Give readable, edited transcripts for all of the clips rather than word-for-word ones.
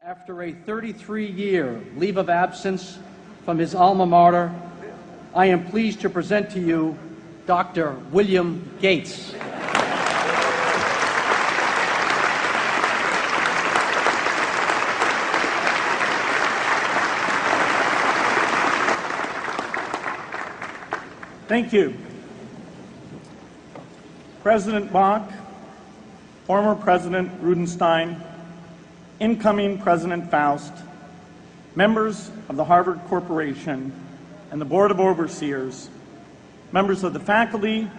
After a 33-year leave of absence from his alma mater, I am pleased to present to you Dr. William Gates. Thank you. President Bach, former President Rudenstein, incoming President Faust, members of the Harvard Corporation and the Board of Overseers, members of the faculty,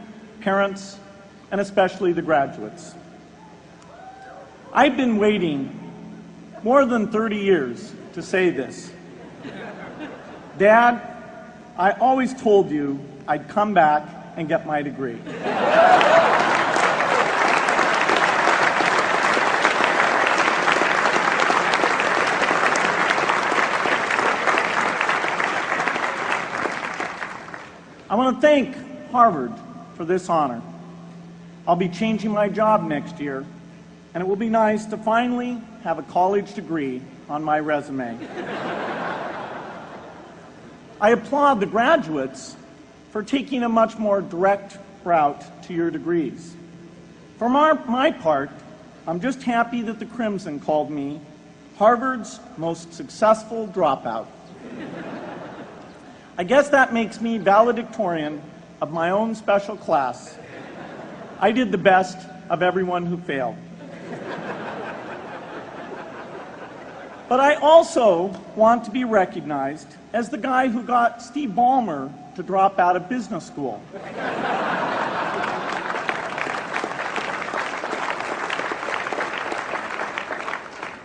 parents, and especially the graduates. I've been waiting more than 30 years to say this. Dad, I always told you I'd come back and get my degree. I want to thank Harvard for this honor. I'll be changing my job next year, and it will be nice to finally have a college degree on my resume. I applaud the graduates for taking a much more direct route to your degrees. For my part, I'm just happy that the Crimson called me Harvard's most successful dropout. I guess that makes me valedictorian of my own special class. I did the best of everyone who failed. But I also want to be recognized as the guy who got Steve Ballmer to drop out of business school.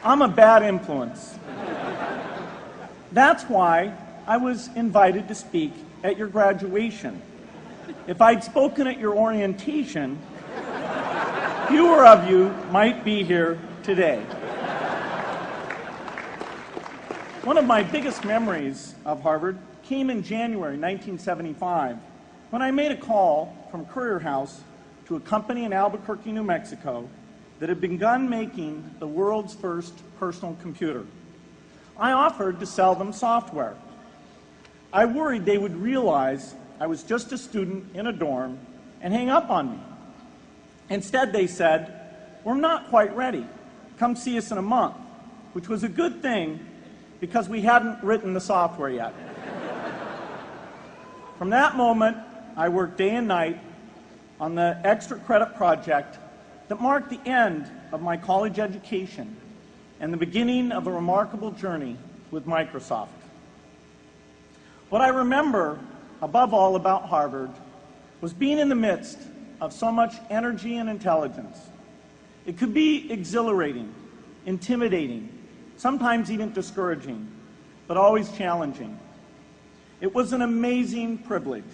I'm a bad influence. That's why I was invited to speak at your graduation. If I'd spoken at your orientation, fewer of you might be here today. One of my biggest memories of Harvard came in January 1975 when I made a call from Courier House to a company in Albuquerque, New Mexico that had begun making the world's first personal computer. I offered to sell them software. I worried they would realize I was just a student in a dorm and hang up on me. Instead, they said, "We're not quite ready. Come see us in a month," which was a good thing because we hadn't written the software yet. From that moment, I worked day and night on the extra credit project that marked the end of my college education and the beginning of a remarkable journey with Microsoft. What I remember above all about Harvard was being in the midst of so much energy and intelligence. It could be exhilarating, intimidating, sometimes even discouraging, but always challenging. It was an amazing privilege,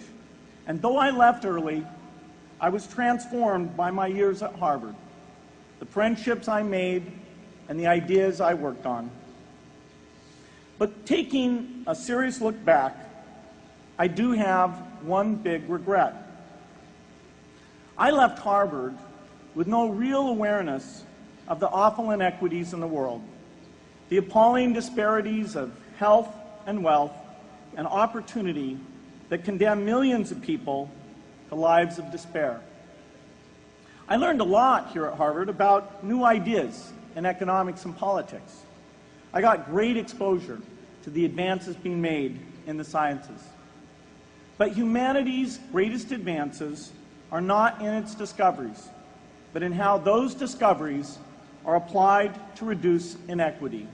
and though I left early, I was transformed by my years at Harvard, the friendships I made, and the ideas I worked on. But taking a serious look back, I do have one big regret. I left Harvard with no real awareness of the awful inequities in the world, the appalling disparities of health and wealth and opportunity that condemn millions of people to lives of despair. I learned a lot here at Harvard about new ideas in economics and politics. I got great exposure to the advances being made in the sciences. But humanity's greatest advances are not in its discoveries, but in how those discoveries are applied to reduce inequity.